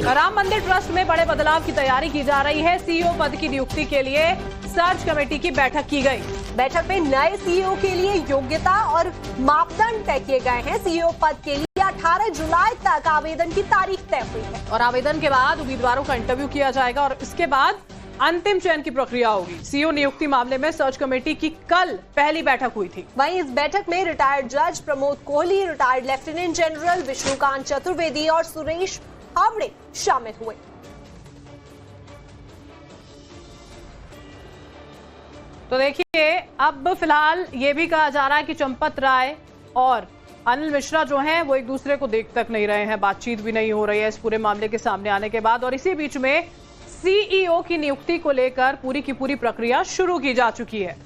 राम मंदिर ट्रस्ट में बड़े बदलाव की तैयारी की जा रही है। सीईओ पद की नियुक्ति के लिए सर्च कमेटी की बैठक की गई। बैठक में नए सीईओ के लिए योग्यता और मापदंड तय किए गए हैं। सीईओ पद के लिए 18 जुलाई तक आवेदन की तारीख तय हुई है और आवेदन के बाद उम्मीदवारों का इंटरव्यू किया जाएगा और इसके बाद अंतिम चयन की प्रक्रिया होगी। सीईओ नियुक्ति मामले में सर्च कमेटी की कल पहली बैठक हुई थी। वहीं इस बैठक में रिटायर्ड जज Pramod Kohli, retired lieutenant general Vishnukant Chaturvedi और सुरेश हावड़े शामिल हुए। तो देखिए, अब फिलहाल ये भी कहा जा रहा है कि चंपत राय और अनिल मिश्रा जो हैं वो एक दूसरे को देख तक नहीं रहे हैं, बातचीत भी नहीं हो रही है इस पूरे मामले के सामने आने के बाद। और इसी बीच में सीईओ की नियुक्ति को लेकर पूरी की पूरी प्रक्रिया शुरू की जा चुकी है।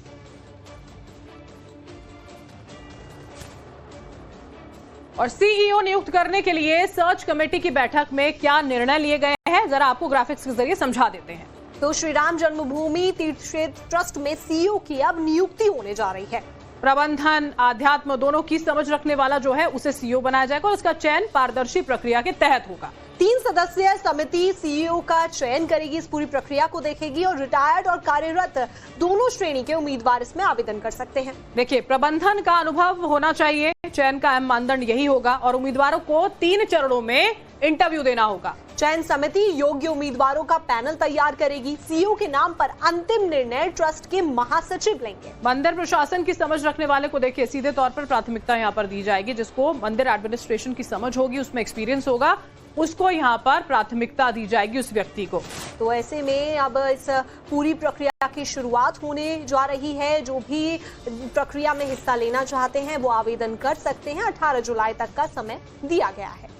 और सीईओ नियुक्त करने के लिए सर्च कमेटी की बैठक में क्या निर्णय लिए गए हैं, जरा आपको ग्राफिक्स के जरिए समझा देते हैं। तो श्री राम जन्मभूमि तीर्थ क्षेत्र ट्रस्ट में सीईओ की अब नियुक्ति होने जा रही है। प्रबंधन, आध्यात्म दोनों की समझ रखने वाला जो है उसे सीईओ बनाया जाएगा और उसका चयन पारदर्शी प्रक्रिया के तहत होगा। 3 सदस्यीय समिति सीईओ का चयन करेगी, इस पूरी प्रक्रिया को देखेगी और रिटायर्ड और कार्यरत दोनों श्रेणी के उम्मीदवार इसमें आवेदन कर सकते हैं। देखिए, प्रबंधन का अनुभव होना चाहिए, चयन का अहम मानदंड यही होगा और उम्मीदवारों को 3 चरणों में इंटरव्यू देना होगा। चयन समिति योग्य उम्मीदवारों का पैनल तैयार करेगी। सीईओ के नाम पर अंतिम निर्णय ट्रस्ट के महासचिव लेंगे। मंदिर प्रशासन की समझ रखने वाले को देखिए सीधे तौर पर प्राथमिकता यहाँ पर दी जाएगी। जिसको मंदिर एडमिनिस्ट्रेशन की समझ होगी, उसमें एक्सपीरियंस होगा, उसको यहाँ पर प्राथमिकता दी जाएगी उस व्यक्ति को। तो ऐसे में अब इस पूरी प्रक्रिया की शुरुआत होने जा रही है। जो भी प्रक्रिया में हिस्सा लेना चाहते हैं वो आवेदन कर सकते हैं। 18 जुलाई तक का समय दिया गया है।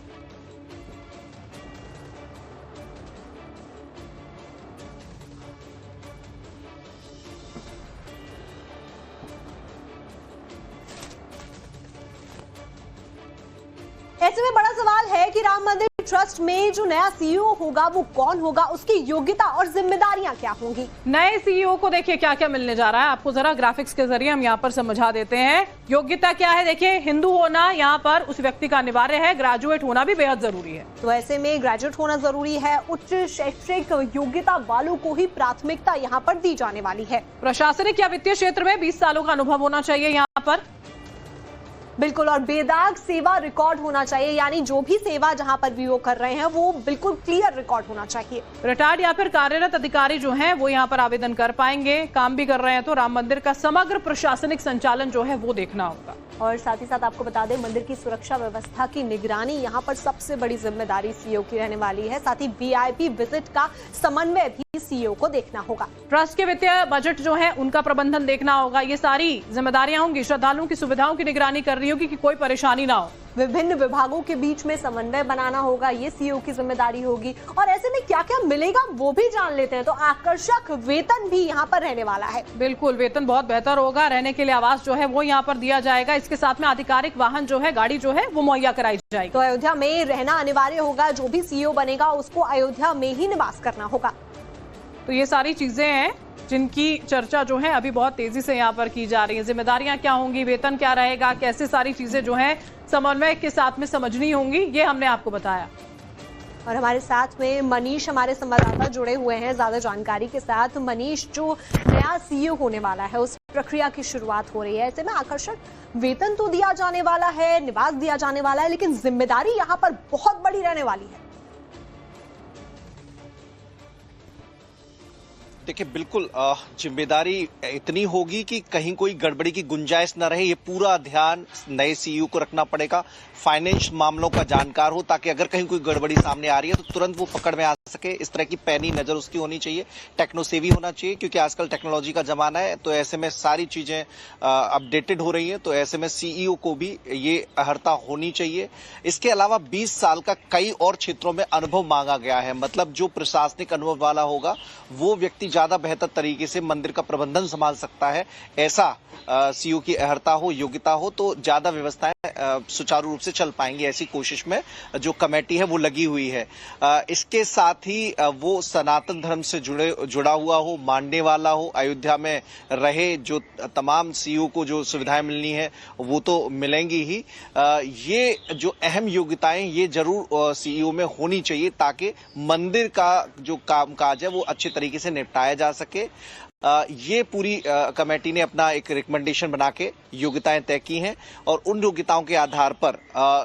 ऐसे में बड़ा सवाल है कि राम मंदिर ट्रस्ट में जो नया सीईओ होगा वो कौन होगा, उसकी योग्यता और जिम्मेदारियां क्या होंगी। नए सीईओ को देखिए क्या क्या मिलने जा रहा है, आपको जरा ग्राफिक्स के जरिए हम यहाँ पर समझा देते हैं। योग्यता क्या है, देखिए हिंदू होना यहाँ पर उस व्यक्ति का अनिवार्य है, ग्रेजुएट होना भी बेहद जरूरी है। तो ऐसे में ग्रेजुएट होना जरूरी है। उच्च शैक्षिक योग्यता वालों को ही प्राथमिकता यहाँ पर दी जाने वाली है। प्रशासनिक या वित्तीय क्षेत्र में 20 सालों का अनुभव होना चाहिए यहाँ पर। बिल्कुल, और बेदाग सेवा रिकॉर्ड होना चाहिए, यानी जो भी सेवा जहां पर भी वो कर रहे हैं वो बिल्कुल क्लियर रिकॉर्ड होना चाहिए। रिटायर्ड या फिर कार्यरत अधिकारी जो हैं वो यहाँ पर आवेदन कर पाएंगे। काम भी कर रहे हैं तो राम मंदिर का समग्र प्रशासनिक संचालन जो है वो देखना होगा। और साथ ही साथ आपको बता दें, मंदिर की सुरक्षा व्यवस्था की निगरानी यहाँ पर सबसे बड़ी जिम्मेदारी सीईओ की रहने वाली है। साथ ही वीआईपी विजिट का समन्वय भी सीईओ को देखना होगा। ट्रस्ट के वित्तीय बजट जो है उनका प्रबंधन देखना होगा। ये सारी जिम्मेदारियां होंगी। श्रद्धालुओं की सुविधाओं की निगरानी कर रही होगी कि कोई परेशानी ना हो। विभिन्न विभागों के बीच में समन्वय बनाना होगा, ये सीईओ की जिम्मेदारी होगी। और ऐसे में क्या क्या मिलेगा वो भी जान लेते हैं। तो आकर्षक वेतन भी यहाँ पर रहने वाला है। बिल्कुल, वेतन बहुत बेहतर होगा। रहने के लिए आवास जो है वो यहाँ पर दिया जाएगा। इसके साथ में आधिकारिक वाहन जो है, गाड़ी जो है वो मुहैया कराई जाएगी। तो अयोध्या में रहना अनिवार्य होगा। जो भी सीईओ बनेगा उसको अयोध्या में ही निवास करना होगा। तो ये सारी चीजें हैं जिनकी चर्चा जो है अभी बहुत तेजी से यहाँ पर की जा रही है। जिम्मेदारियां क्या होंगी, वेतन क्या रहेगा, कैसे सारी चीजें जो हैं समन्वय के साथ में समझनी होंगी, ये हमने आपको बताया। और हमारे साथ में मनीष, हमारे संवाददाता जुड़े हुए हैं ज्यादा जानकारी के साथ। मनीष, जो नया सीईओ होने वाला है उस प्रक्रिया की शुरुआत हो रही है, ऐसे में आकर्षक वेतन तो दिया जाने वाला है, निवास दिया जाने वाला है, लेकिन जिम्मेदारी यहाँ पर बहुत बड़ी रहने वाली है। देखिए, बिल्कुल जिम्मेदारी इतनी होगी कि कहीं कोई गड़बड़ी की गुंजाइश न रहे। ये पूरा ध्यान नए सीईओ को रखना पड़ेगा। फाइनेंस मामलों का जानकार हो, ताकि अगर कहीं कोई गड़बड़ी सामने आ रही है तो तुरंत वो पकड़ में आ सके। इस तरह की पैनी नजर उसकी होनी चाहिए। टेक्नो सेवी होना चाहिए, क्योंकि आजकल टेक्नोलॉजी का जमाना है। तो ऐसे में सारी चीजें अपडेटेड हो रही हैं। तो ऐसे में सीईओ को भी ये अहर्ता होनी चाहिए। इसके अलावा 20 साल का कई और क्षेत्रों में अनुभव मांगा गया है। मतलब जो प्रशासनिक अनुभव वाला होगा वो व्यक्ति ज्यादा बेहतर तरीके से मंदिर का प्रबंधन संभाल सकता है, ऐसा सीईओ की अहर्ता हो, योग्यता हो, तो ज्यादा व्यवस्थाएं सुचारू रूप से चल पाएंगी। ऐसी कोशिश में जो कमेटी है वो लगी हुई है। इसके साथ ही वो सनातन धर्म से जुड़ा हुआ हो, मानने वाला हो, अयोध्या में रहे, जो तमाम सीईओ को जो सुविधाएं मिलनी है वो तो मिलेंगी ही। ये जो अहम योग्यताएं ये जरूर सीईओ में होनी चाहिए ताकि मंदिर का जो कामकाज है वो अच्छे तरीके से निपटाया जा सके। ये पूरी कमेटी ने अपना एक रिकमेंडेशन बना के योग्यताएं तय की हैं और उन योग्यताओं के आधार पर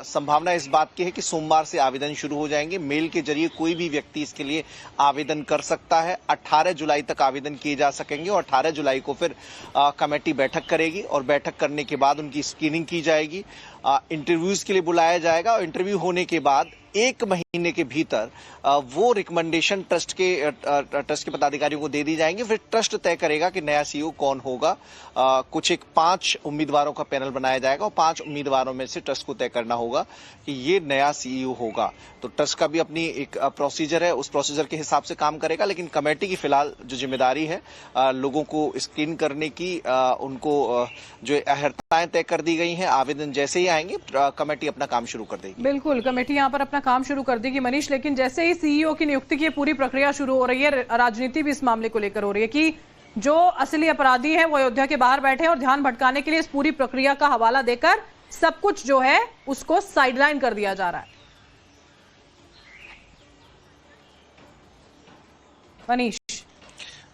संभावना इस बात की है कि सोमवार से आवेदन शुरू हो जाएंगे। मेल के जरिए कोई भी व्यक्ति इसके लिए आवेदन कर सकता है। 18 जुलाई तक आवेदन किए जा सकेंगे और 18 जुलाई को फिर कमेटी बैठक करेगी और बैठक करने के बाद उनकी स्क्रीनिंग की जाएगी, इंटरव्यूज के लिए बुलाया जाएगा और इंटरव्यू होने के बाद 1 महीने के भीतर वो रिकमेंडेशन ट्रस्ट के पदाधिकारियों को दे दी जाएंगे। फिर ट्रस्ट तय करेगा कि नया सीईओ कौन होगा। कुछ 5 उम्मीदवारों का पैनल बनाया जाएगा और 5 उम्मीदवारों में से ट्रस्ट को तय करना होगा कि ये नया सीईओ होगा। तो ट्रस्ट का भी अपनी एक प्रोसीजर है, उस प्रोसीजर के हिसाब से काम करेगा। लेकिन कमेटी की फिलहाल जो जिम्मेदारी है लोगों को स्क्रीन करने की, उनको जो अहर्ताएं तय कर दी गई हैं, आवेदन जैसे ही आएंगे कमेटी अपना काम शुरू कर देगी। बिल्कुल, कमेटी यहाँ पर अपना काम शुरू कर देगी मनीष। लेकिन जैसे ही सीईओ की नियुक्ति की पूरी प्रक्रिया शुरू हो रही है, राजनीति भी इस मामले को लेकर हो रही है कि जो असली अपराधी हैं वो अयोध्या के बाहर बैठे हैं और ध्यान भटकाने के लिए इस पूरी प्रक्रिया का हवाला देकर सब कुछ जो है उसको साइडलाइन कर दिया जा रहा है। मनीष,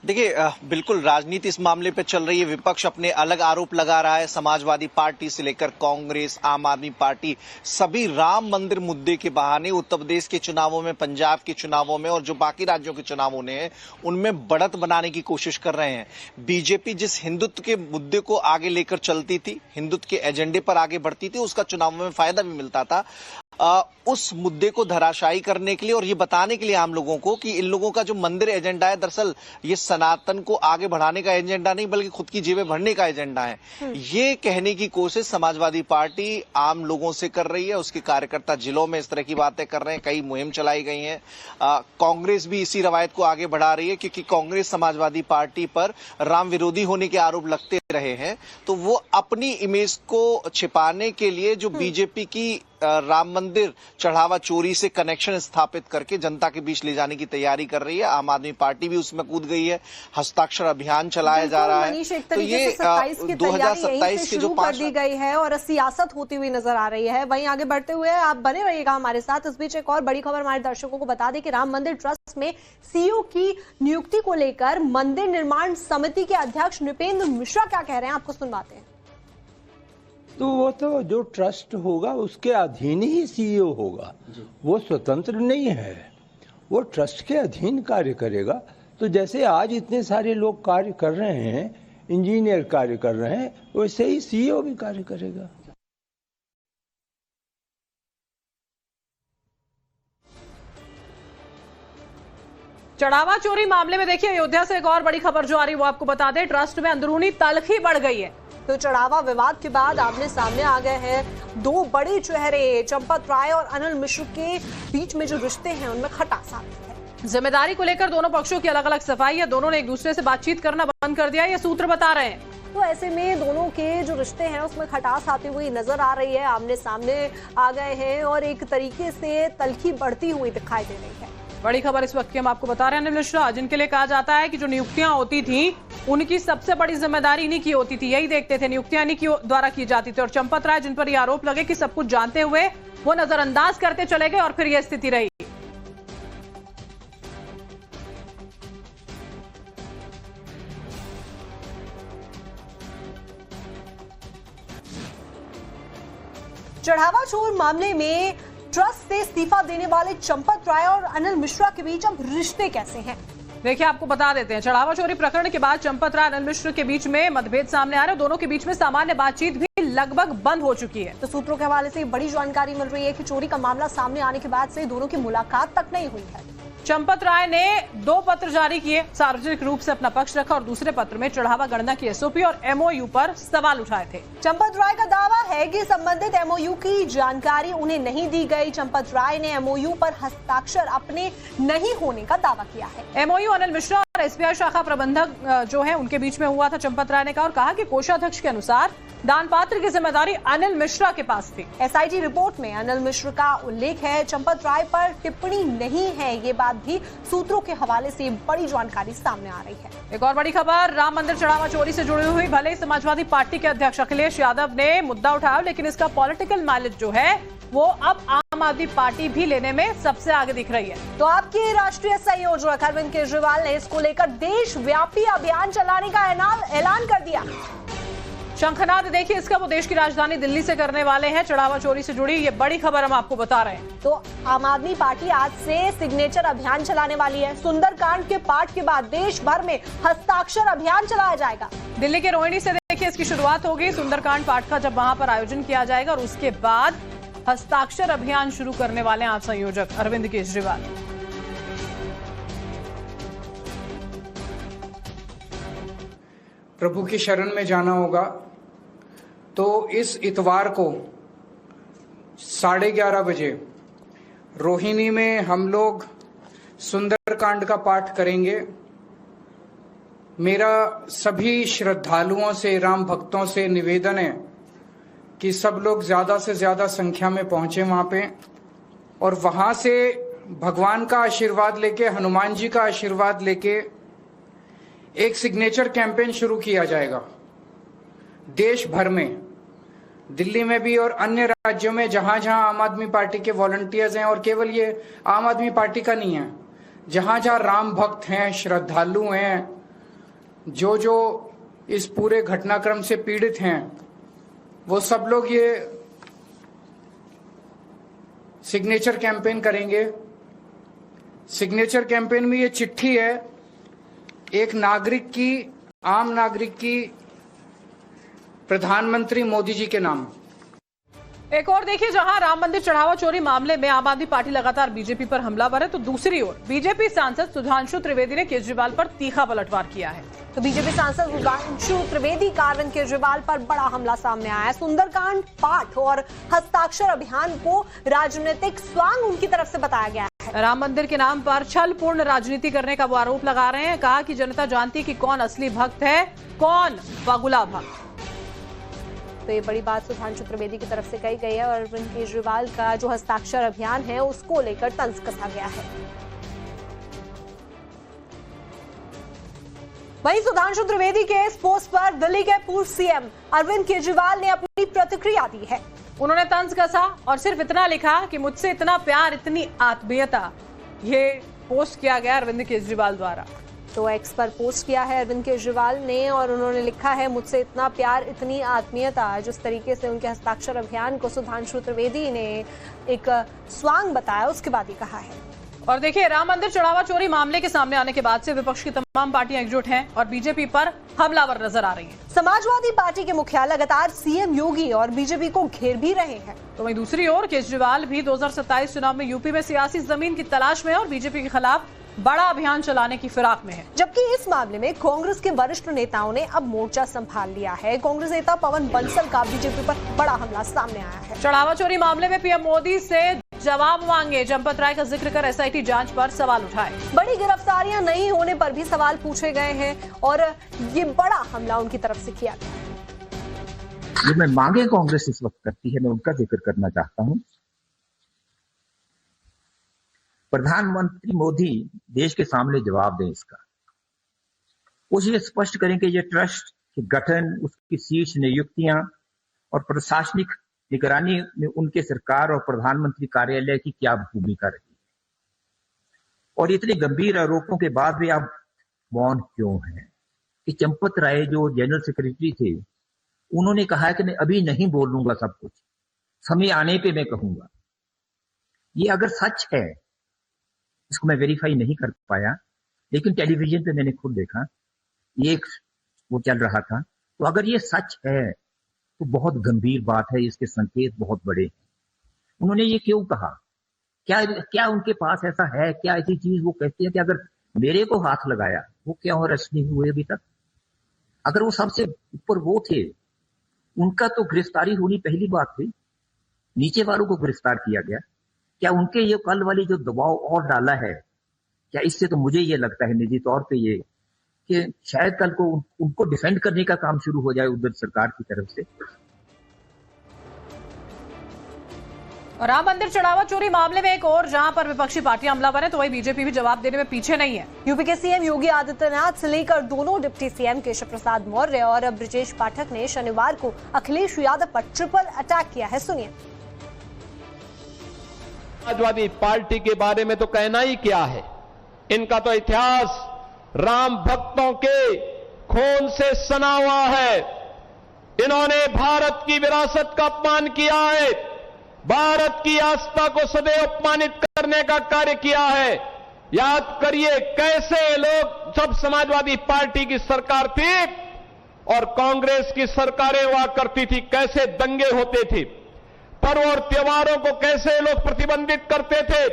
देखिए, बिल्कुल राजनीति इस मामले पे चल रही है। विपक्ष अपने अलग आरोप लगा रहा है। समाजवादी पार्टी से लेकर कांग्रेस, आम आदमी पार्टी, सभी राम मंदिर मुद्दे के बहाने उत्तर प्रदेश के चुनावों में, पंजाब के चुनावों में और जो बाकी राज्यों के चुनाव होने हैं उनमें बढ़त बनाने की कोशिश कर रहे हैं। बीजेपी जिस हिंदुत्व के मुद्दे को आगे लेकर चलती थी, हिंदुत्व के एजेंडे पर आगे बढ़ती थी, उसका चुनावों में फायदा भी मिलता था। उस मुद्दे को धराशायी करने के लिए और ये बताने के लिए आम लोगों को कि इन लोगों का जो मंदिर एजेंडा है दरअसल ये सनातन को आगे बढ़ाने का एजेंडा नहीं बल्कि खुद की जेबें भरने का एजेंडा है, ये कहने की कोशिश समाजवादी पार्टी आम लोगों से कर रही है। उसके कार्यकर्ता जिलों में इस तरह की बातें कर रहे हैं, कई मुहिम चलाई गई हैं। कांग्रेस भी इसी रवायत को आगे बढ़ा रही है क्योंकि कांग्रेस समाजवादी पार्टी पर राम विरोधी होने के आरोप लगते रहे हैं, तो वो अपनी इमेज को छिपाने के लिए जो बीजेपी की राम मंदिर चढ़ावा चोरी से कनेक्शन स्थापित करके जनता के बीच ले जाने की तैयारी कर रही है। आम आदमी पार्टी भी उसमें कूद गई है, हस्ताक्षर अभियान चलाया जा रहा है। तो ये 2027 की जो 5 दी गई है और सियासत होती हुई नजर आ रही है। वहीं आगे बढ़ते हुए आप बने रहिएगा हमारे साथ। इस बीच एक और बड़ी खबर हमारे दर्शकों को बता दें कि राम मंदिर ट्रस्ट में सीईओ की नियुक्ति को लेकर मंदिर निर्माण समिति के अध्यक्ष नृपेंद्र मिश्रा क्या कह रहे हैं, आपको सुनवाते हैं। तो वो तो जो ट्रस्ट होगा उसके अधीन ही सीईओ होगा, वो स्वतंत्र नहीं है, वो ट्रस्ट के अधीन कार्य करेगा। तो जैसे आज इतने सारे लोग कार्य कर रहे हैं, इंजीनियर कार्य कर रहे हैं, वैसे ही सीईओ भी कार्य करेगा। चढ़ावा चोरी मामले में देखिए अयोध्या से एक और बड़ी खबर जो आ रही है वो आपको बता दें, ट्रस्ट में अंदरूनी तल्खी बढ़ गई है। तो चढ़ावा विवाद के बाद आमने सामने आ गए हैं 2 बड़े चेहरे। चंपत राय और अनिल मिश्र के बीच में जो रिश्ते हैं उनमें खटास आती है। जिम्मेदारी को लेकर दोनों पक्षों की अलग अलग सफाई है, दोनों ने एक दूसरे से बातचीत करना बंद कर दिया, ये सूत्र बता रहे हैं। तो ऐसे में दोनों के जो रिश्ते हैं उसमें खटास आती हुई नजर आ रही है, आमने सामने आ गए हैं और एक तरीके से तल्खी बढ़ती हुई दिखाई दे रही है। बड़ी खबर इस वक्त की हम आपको बता रहे हैं अनिल मिश्रा, जिनके लिए कहा जाता है कि जो नियुक्तियां होती थी उनकी सबसे बड़ी जिम्मेदारी इन्हीं की होती थी, यही देखते थे, नियुक्तियां इन्हीं की द्वारा की जाती थी। और चंपत राय जिन पर ये आरोप लगे कि सब कुछ जानते हुए वो नजरअंदाज करते चले गए और फिर यह स्थिति रही। चढ़ावा चोर मामले में ट्रस्ट से इस्तीफा देने वाले चंपत राय और अनिल मिश्रा के बीच अब रिश्ते कैसे हैं? देखिए आपको बता देते हैं, चढ़ावा चोरी प्रकरण के बाद चंपत राय अनिल मिश्र के बीच में मतभेद सामने आ रहे हैं। दोनों के बीच में सामान्य बातचीत भी लगभग बंद हो चुकी है। तो सूत्रों के हवाले से बड़ी जानकारी मिल रही है कि चोरी का मामला सामने आने के बाद से दोनों की मुलाकात तक नहीं हुई है। चंपत राय ने 2 पत्र जारी किए, सार्वजनिक रूप से अपना पक्ष रखा और दूसरे पत्र में चढ़ावा गणना की एसओपी और एमओयू पर सवाल उठाए थे। चंपत राय का दावा है कि संबंधित एमओयू की जानकारी उन्हें नहीं दी गई। चंपत राय ने एमओयू पर हस्ताक्षर अपने नहीं होने का दावा किया है। एमओयू अनिल मिश्रा और एसबीआई शाखा प्रबंधक जो है उनके बीच में हुआ था, चंपत राय ने कहा और कहा कि कोषाध्यक्ष के अनुसार दान पात्र की जिम्मेदारी अनिल मिश्रा के पास थी। एसआईटी रिपोर्ट में अनिल मिश्र का उल्लेख है, चंपत राय पर टिप्पणी नहीं है। ये बात भी सूत्रों के हवाले से बड़ी जानकारी सामने आ रही है। एक और बड़ी खबर, राम मंदिर चढ़ावा चोरी से जुड़ी हुई। भले ही समाजवादी पार्टी के अध्यक्ष अखिलेश यादव ने मुद्दा उठाया, लेकिन इसका पॉलिटिकल माइलेज जो है वो अब आम आदमी पार्टी भी लेने में सबसे आगे दिख रही है। तो आपके राष्ट्रीय संयोजक अरविंद केजरीवाल ने इसको लेकर देशव्यापी अभियान चलाने का ऐलान कर दिया। शंखनाद देखिए इसका, वो देश की राजधानी दिल्ली से करने वाले हैं। चढ़ावा चोरी से जुड़ी ये बड़ी खबर हम आपको बता रहे हैं। तो आम आदमी पार्टी आज से सिग्नेचर अभियान चलाने वाली है। सुंदरकांड के पाठ के बाद देश भर में हस्ताक्षर अभियान चलाया जाएगा। दिल्ली के रोहिणी से देखिए इसकी शुरुआत होगी। सुंदरकांड पाठ का जब वहां पर आयोजन किया जाएगा और उसके बाद हस्ताक्षर अभियान शुरू करने वाले हैं आप संयोजक अरविंद केजरीवाल। प्रभु की शरण में जाना होगा, तो इस इतवार को 11:30 बजे रोहिणी में हम लोग सुंदरकांड का पाठ करेंगे। मेरा सभी श्रद्धालुओं से, राम भक्तों से निवेदन है कि सब लोग ज्यादा से ज्यादा संख्या में पहुंचे वहां पे, और वहां से भगवान का आशीर्वाद लेके, हनुमान जी का आशीर्वाद लेके एक सिग्नेचर कैंपेन शुरू किया जाएगा देश भर में, दिल्ली में भी और अन्य राज्यों में जहां जहां आम आदमी पार्टी के वॉलंटियर्स हैं। और केवल ये आम आदमी पार्टी का नहीं है, जहां जहां राम भक्त हैं, श्रद्धालु हैं, जो इस पूरे घटनाक्रम से पीड़ित हैं, वो सब लोग ये सिग्नेचर कैंपेन करेंगे। सिग्नेचर कैंपेन में ये चिट्ठी है एक नागरिक की, आम नागरिक की, प्रधानमंत्री मोदी जी के नाम। एक और देखिए, जहां राम मंदिर चढ़ावा चोरी मामले में आम आदमी पार्टी लगातार बीजेपी पर हमलावर है, तो दूसरी ओर बीजेपी सांसद सुधांशु त्रिवेदी ने केजरीवाल पर तीखा पलटवार किया है। तो बीजेपी सांसद सुधांशु त्रिवेदी का अरविंद केजरीवाल पर बड़ा हमला सामने आया है। सुंदरकांड पाठ और हस्ताक्षर अभियान को राजनीतिक स्वांग उनकी तरफ से बताया गया है। राम मंदिर के नाम पर छलपूर्ण राजनीति करने का वो आरोप लगा रहे हैं। कहा कि जनता जानती है कि कौन असली भक्त है, कौन बगुला भक्त। तो ये बड़ी बात सुधांशु त्रिवेदी की तरफ से कही गई है और अरविंद केजरीवाल का जो हस्ताक्षर अभियान है उसको लेकर तंज कसा गया है। वहीं सुधांशु त्रिवेदी के इस पोस्ट पर दिल्ली के पूर्व सीएम अरविंद केजरीवाल ने अपनी प्रतिक्रिया दी है। उन्होंने तंज कसा और सिर्फ इतना लिखा कि मुझसे इतना प्यार, इतनी आत्मीयता। ये पोस्ट किया गया अरविंद केजरीवाल द्वारा। तो एक्स पर पोस्ट किया है अरविंद केजरीवाल ने और उन्होंने लिखा है, मुझसे इतना प्यार, इतनी आत्मीयता। जिस तरीके से उनके हस्ताक्षर अभियान को सुधांशु त्रिवेदी ने एक स्वांग बताया, उसके बाद ही कहा है। और देखिए, राम मंदिर चढ़ावा चोरी मामले के सामने आने के बाद से विपक्ष की तमाम पार्टियां एकजुट हैं और बीजेपी पर हमलावर नजर आ रही हैं। समाजवादी पार्टी के मुखिया लगातार सीएम योगी और बीजेपी को घेर भी रहे हैं। तो वहीं दूसरी ओर केजरीवाल भी 2027 चुनाव में यूपी में सियासी जमीन की तलाश में और बीजेपी के खिलाफ बड़ा अभियान चलाने की फिराक में है। जबकि इस मामले में कांग्रेस के वरिष्ठ नेताओं ने अब मोर्चा संभाल लिया है। कांग्रेस नेता पवन बंसल का बीजेपी पर बड़ा हमला सामने आया है। चढ़ावा चोरी मामले में पीएम मोदी से जवाब मांगे, चंपत राय का जिक्र कर एसआईटी जांच पर सवाल उठाए। बड़ी गिरफ्तारियां नहीं होने पर भी सवाल पूछे गए हैं और ये बड़ा हमला उनकी तरफ से किया गया। जो मैं मांगे कांग्रेस इस वक्त करती है, मैं उनका जिक्र करना चाहता हूं। प्रधानमंत्री मोदी देश के सामने जवाब दें इसका। वो ये स्पष्ट करें कि ये ट्रस्ट के गठन, उसकी शीर्ष नियुक्तियां और प्रशासनिक निगरानी में उनके सरकार और प्रधानमंत्री कार्यालय की क्या भूमिका रही है, और इतने गंभीर आरोपों के बाद भी आप मौन क्यों हैं। कि चंपत राय जो जनरल सेक्रेटरी थे, उन्होंने कहा है कि मैं अभी नहीं बोलूंगा, सब कुछ समय आने पे मैं कहूंगा। ये अगर सच है, इसको मैं वेरीफाई नहीं कर पाया, लेकिन टेलीविजन पे मैंने खुद देखा, ये वो चल रहा था। तो अगर ये सच है तो बहुत गंभीर बात है, इसके संकेत बहुत बड़े हैं। उन्होंने ये क्यों कहा? क्या उनके पास ऐसा है, क्या ऐसी चीज वो कहती है कि अगर मेरे को हाथ लगाया, वो क्या अरेस्ट नहीं हुए अभी तक? अगर वो सबसे ऊपर वो थे, उनका तो गिरफ्तारी होनी पहली बात थी, नीचे वालों को गिरफ्तार किया गया। क्या उनके ये कल वाली जो दबाव और डाला है, क्या इससे तो मुझे ये लगता है निजी तौर पे ये कि शायद कल को उनको डिफेंड करने का काम शुरू हो जाए उधर सरकार की तरफ से। और राम मंदिर चढ़ावा चोरी मामले में एक और जहां पर विपक्षी पार्टियां हमलावर है, तो वही बीजेपी भी जवाब देने में पीछे नहीं है। यूपी के सीएम योगी आदित्यनाथ से लेकर दोनों डिप्टी सीएम केशव प्रसाद मौर्य और ब्रजेश पाठक ने शनिवार को अखिलेश यादव पर ट्रिपल अटैक किया है। सुनिए। समाजवादी पार्टी के बारे में तो कहना ही क्या है, इनका तो इतिहास राम भक्तों के खून से सना हुआ है। इन्होंने भारत की विरासत का अपमान किया है, भारत की आस्था को सदैव अपमानित करने का कार्य किया है। याद करिए कैसे लोग, जब समाजवादी पार्टी की सरकार थी और कांग्रेस की सरकारें हुआ करती थी, कैसे दंगे होते थे, पर्व और त्योहारों को कैसे लोग प्रतिबंधित करते थे,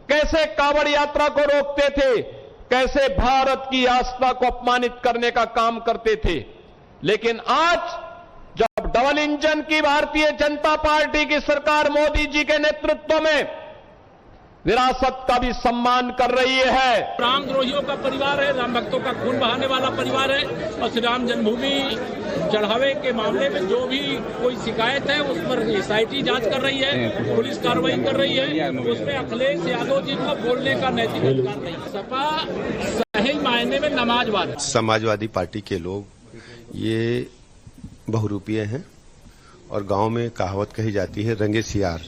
कैसे कांवड़ यात्रा को रोकते थे, कैसे भारत की आस्था को अपमानित करने का काम करते थे। लेकिन आज जब डबल इंजन की भारतीय जनता पार्टी की सरकार मोदी जी के नेतृत्व में विरासत का भी सम्मान कर रही है। रामद्रोहियों का परिवार है, राम भक्तों का खून बहाने वाला परिवार है और श्री राम जन्मभूमि चढ़ावे के मामले में जो भी कोई शिकायत है उस पर एसआईटी जांच कर रही है, पुलिस कार्रवाई कर रही है, उसमें अखिलेश यादव जी को बोलने का नैतिक अधिकार नहीं। सपा सही मायने में नमाजवाद है। समाजवादी पार्टी के लोग ये बहुरूपीय हैं और गांव में कहावत कही जाती है रंगे सियार।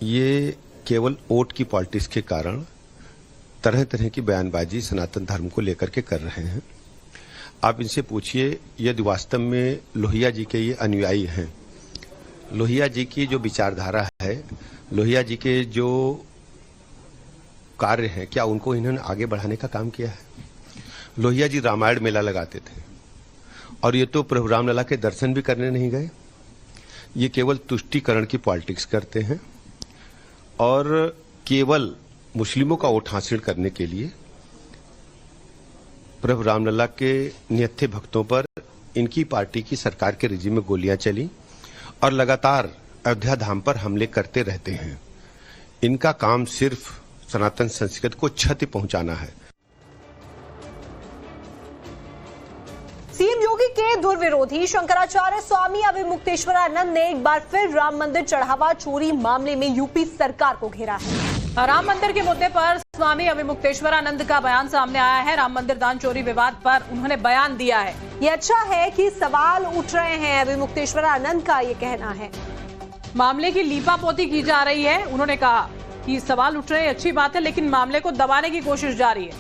ये केवल वोट की पॉलिटिक्स के कारण तरह तरह की बयानबाजी सनातन धर्म को लेकर के कर रहे हैं। आप इनसे पूछिए यदि वास्तव में लोहिया जी के ये अनुयायी हैं, लोहिया जी की जो विचारधारा है, लोहिया जी के जो कार्य हैं, क्या उनको इन्होंने आगे बढ़ाने का काम किया है? लोहिया जी रामायण मेला लगाते थे और ये तो प्रभु रामलला के दर्शन भी करने नहीं गए। ये केवल तुष्टीकरण की पॉलिटिक्स करते हैं और केवल मुस्लिमों का वोट हासिल करने के लिए प्रभु रामलला के निहत्थे भक्तों पर इनकी पार्टी की सरकार के रिजीम में गोलियां चली और लगातार अयोध्या धाम पर हमले करते रहते हैं। इनका काम सिर्फ सनातन संस्कृति को क्षति पहुंचाना है। सीएम योगी के दुर्विरोधी शंकराचार्य स्वामी अविमुक्तेश्वरानंद ने एक बार फिर राम मंदिर चढ़ावा चोरी मामले में यूपी सरकार को घेरा है। राम मंदिर के मुद्दे पर स्वामी अविमुक्तेश्वरानंद का बयान सामने आया है। राम मंदिर दान चोरी विवाद पर उन्होंने बयान दिया है। ये अच्छा है कि सवाल उठ रहे हैं, अविमुक्तेश्वरानंद का ये कहना है। मामले की लीपापोती की जा रही है। उन्होंने कहा कि सवाल उठ रहे हैं, अच्छी बात है, लेकिन मामले को दबाने की कोशिश जारी है।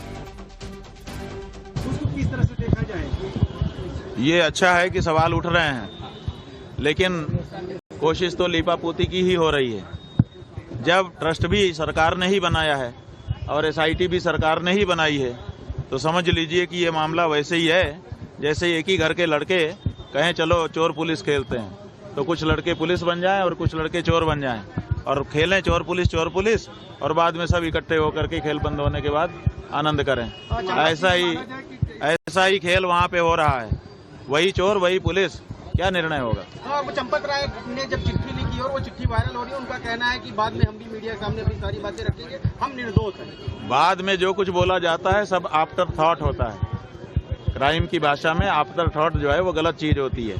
उसको किस तरह से देखा जाए? ये अच्छा है कि सवाल उठ रहे हैं, लेकिन कोशिश तो लीपापोती की ही हो रही है। जब ट्रस्ट भी सरकार ने ही बनाया है और एसआईटी भी सरकार ने ही बनाई है, तो समझ लीजिए कि ये मामला वैसे ही है जैसे एक ही घर के लड़के कहें चलो चोर पुलिस खेलते हैं, तो कुछ लड़के पुलिस बन जाएं और कुछ लड़के चोर बन जाएं और खेलें चोर पुलिस और बाद में सब इकट्ठे होकर के खेल बंद होने के बाद आनंद करें। ऐसा ही खेल वहाँ पे हो रहा है, वही चोर वही पुलिस, क्या निर्णय होगा? वो चंपत राय ने जब चिट्ठी लिखी और वो चिट्ठी वायरल हो रही है, उनका कहना है कि बाद में हम भी मीडिया के सामने अपनी सारी बातें रखेंगे, हम निर्दोष हैं। बाद में जो कुछ बोला जाता है सब आफ्टर थॉट होता है। क्राइम की भाषा में आफ्टर थॉट जो है वो गलत चीज होती है।